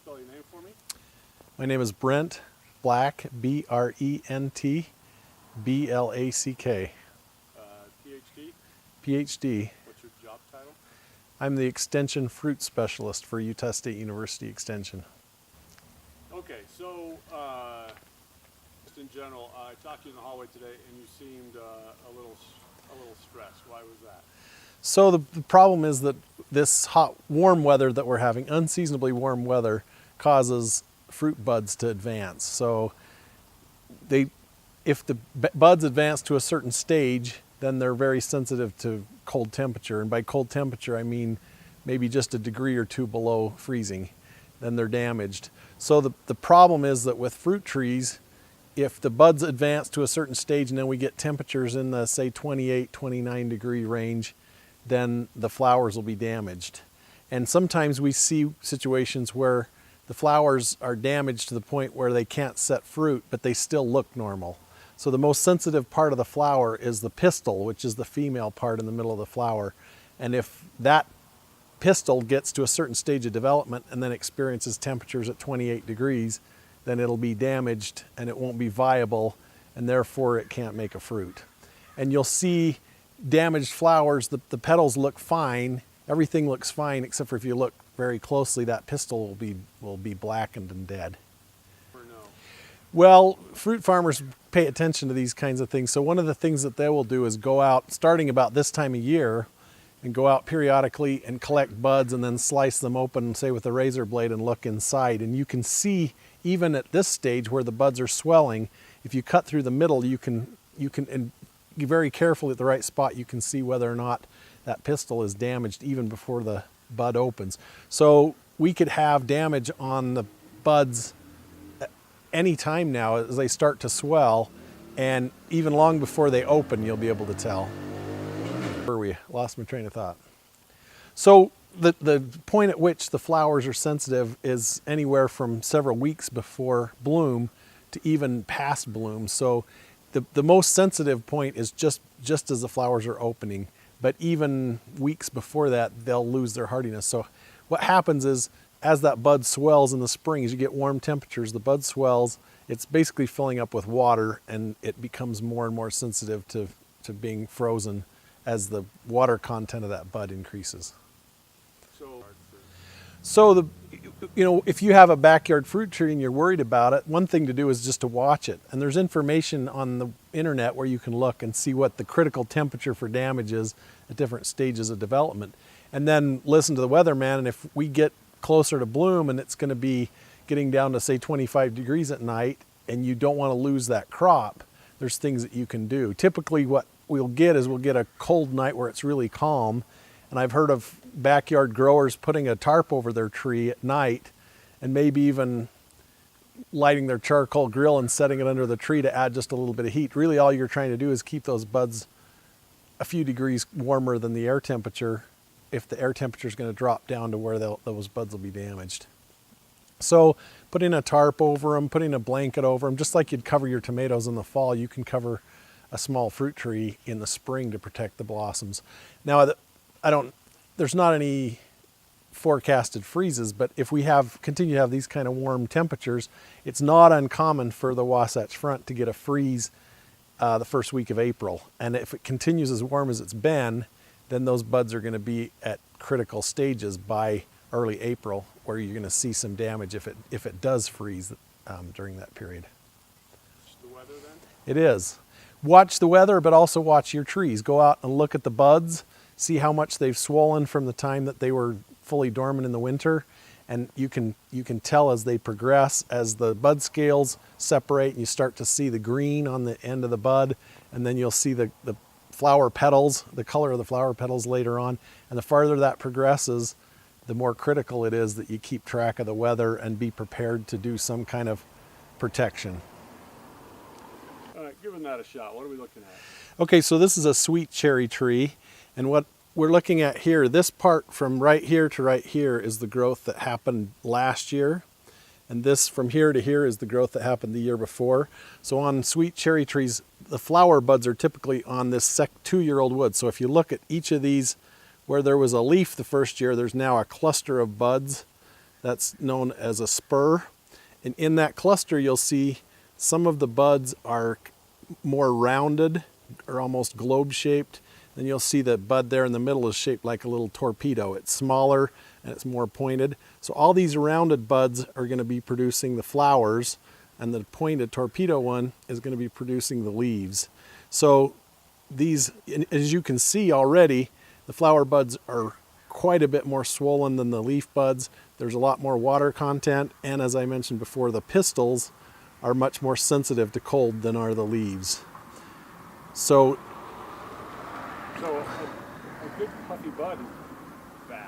spell your name for me? My name is Brent Black, B-R-E-N-T, B-L-A-C-K. PhD? PhD. What's your job title? I'm the Extension Fruit Specialist for Utah State University Extension. Okay, so just in general, I talked to you in the hallway today and you seemed a little stressed. Why was that? So the problem is that this hot, warm weather that we're having, unseasonably warm weather, causes fruit buds to advance. So if the buds advance to a certain stage, then they're very sensitive to cold temperature. And by cold temperature, I mean maybe just a degree or two below freezing. Then they're damaged. So the problem is that with fruit trees, if the buds advance to a certain stage and then we get temperatures in the, say, 28, 29 degree range, then the flowers will be damaged. And sometimes we see situations where the flowers are damaged to the point where they can't set fruit, but they still look normal. So the most sensitive part of the flower is the pistil, which is the female part in the middle of the flower. And if that pistil gets to a certain stage of development and then experiences temperatures at 28 degrees, then it'll be damaged and it won't be viable, and therefore it can't make a fruit. And you'll see damaged flowers, the petals look fine, everything looks fine, except for if you look very closely, that pistil will be blackened and dead. Or no? Well, fruit farmers pay attention to these kinds of things. So one of the things that they will do is go out, starting about this time of year, and go out periodically and collect buds and then slice them open, say with a razor blade, and look inside. And you can see, even at this stage where the buds are swelling, if you cut through the middle, you can and be very careful at the right spot, you can see whether or not that pistil is damaged even before the bud opens. So we could have damage on the buds any time now as they start to swell, and even long before they open, you'll be able to tell. Where we lost my train of thought. So the point at which the flowers are sensitive is anywhere from several weeks before bloom to even past bloom. So the most sensitive point is just as the flowers are opening, but even weeks before that, they'll lose their hardiness. So what happens is, as that bud swells in the spring, as you get warm temperatures, the bud swells, it's basically filling up with water, and it becomes more and more sensitive to being frozen as the water content of that bud increases. So if you have a backyard fruit tree and you're worried about it, one thing to do is just to watch it. And there's information on the internet where you can look and see what the critical temperature for damage is at different stages of development. And then listen to the weatherman, and if we get closer to bloom and it's going to be getting down to, say, 25 degrees at night, and you don't want to lose that crop, there's things that you can do. Typically what we'll get a cold night where it's really calm. And I've heard of backyard growers putting a tarp over their tree at night and maybe even lighting their charcoal grill and setting it under the tree to add just a little bit of heat. Really all you're trying to do is keep those buds a few degrees warmer than the air temperature if the air temperature is going to drop down to where those buds will be damaged. So putting a tarp over them, putting a blanket over them, just like you'd cover your tomatoes in the fall, you can cover a small fruit tree in the spring to protect the blossoms. Now, there's not any forecasted freezes, but if we continue to have these kind of warm temperatures, it's not uncommon for the Wasatch Front to get a freeze the first week of April. And if it continues as warm as it's been, then those buds are going to be at critical stages by early April, where you're going to see some damage if it does freeze during that period. It's the weather then? It is. Watch the weather, but also watch your trees. Go out and look at the buds, see how much they've swollen from the time that they were fully dormant in the winter. And you can tell as they progress, as the bud scales separate and you start to see the green on the end of the bud, and then you'll see the flower petals, the color of the flower petals later on. And the farther that progresses, the more critical it is that you keep track of the weather and be prepared to do some kind of protection. All right, giving that a shot, what are we looking at? Okay, so this is a sweet cherry tree, and what we're looking at here, this part from right here to right here is the growth that happened last year, and this from here to here is the growth that happened the year before. So on sweet cherry trees, the flower buds are typically on this 2-year-old wood. So if you look at each of these, where there was a leaf the first year, there's now a cluster of buds That's known as a spur. And in that cluster, you'll see some of the buds are more rounded or almost globe-shaped. Then you'll see the bud there in the middle is shaped like a little torpedo. It's smaller and it's more pointed. So all these rounded buds are going to be producing the flowers, and the pointed torpedo one is going to be producing the leaves. So these, as you can see already, the flower buds are quite a bit more swollen than the leaf buds. There's a lot more water content, and as I mentioned before, the pistils are much more sensitive to cold than are the leaves. So a good puffy bud is bad.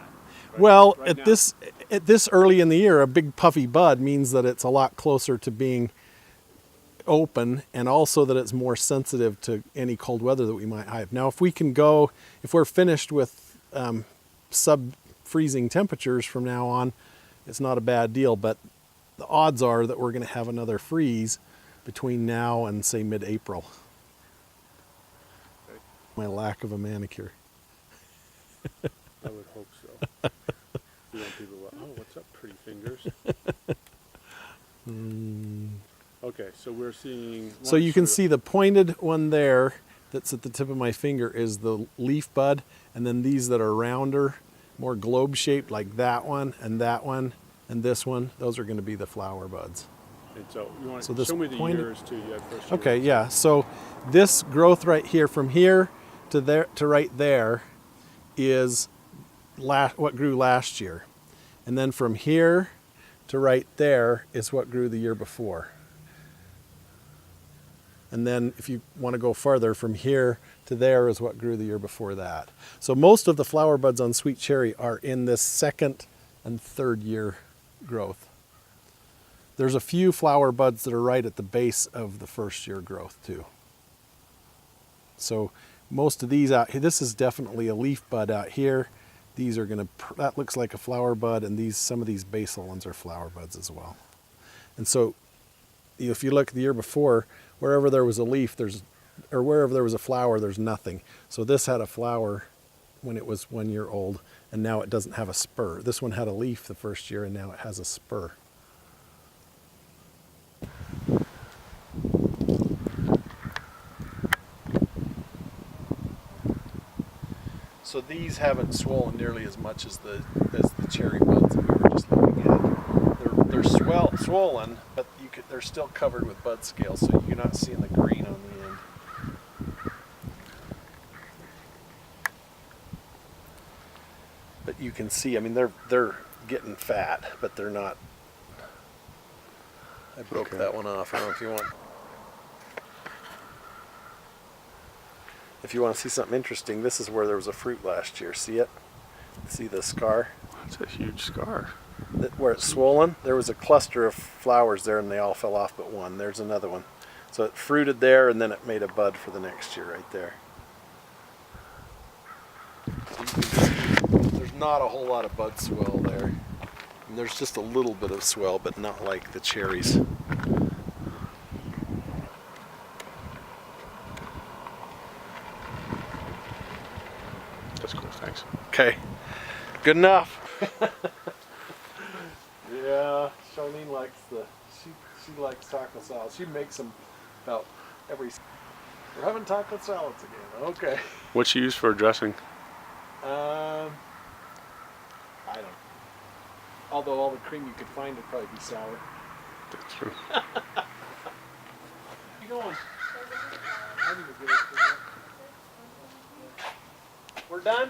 Right? well, Right at now. this early in the year, a big puffy bud means that it's a lot closer to being open, and also that it's more sensitive to any cold weather that we might have. Now, if we're finished with sub-freezing temperatures from now on, it's not a bad deal, but the odds are that we're going to have another freeze between now and, say, mid-April. Okay. My lack of a manicure. I would hope so. You want people to, oh, what's up, pretty fingers? Okay, so we're seeing... So you can see the pointed one there that's at the tip of my finger is the leaf bud, and then these that are rounder, more globe-shaped, like that one, and this one, those are going to be the flower buds. And so you want So to this show me the pointed- years too. You had first year. Okay, yeah. So this growth right here, from here to there to right there, is what grew last year, and then from here to right there is what grew the year before. And then if you want to go farther, from here to there is what grew the year before that. So most of the flower buds on sweet cherry are in this second and third year growth. There's a few flower buds that are right at the base of the first year growth too. So most of these out here, this is definitely a leaf bud out here. These are going to, that looks like a flower bud, and some of these basal ones are flower buds as well. And so if you look at the year before, wherever there was a leaf, or wherever there was a flower, there's nothing. So this had a flower when it was 1 year old, and now it doesn't have a spur. This one had a leaf the first year, and now it has a spur. So these haven't swollen nearly as much as the cherry buds that we were just looking at. They're swollen, but they're still covered with bud scales, so you're not seeing the green on the end. But you can see, I mean, they're getting fat, but they're not. I broke that one off. I don't know if you want. If you want to see something interesting, this is where there was a fruit last year. See it? See the scar? That's a huge scar. Where it's swollen, there was a cluster of flowers there, and they all fell off but one. There's another one. So it fruited there, and then it made a bud for the next year right there. So you can see there's not a whole lot of bud swell there. And there's just a little bit of swell, but not like the cherries. That's cool, thanks. Okay, good enough. Yeah, Charlene likes she likes taco salad. She makes them about every. We're having taco salads again. Okay. What's you use for dressing? I don't. Although all the cream you could find would probably be sour. That's true. You going? I need to get it. We're done.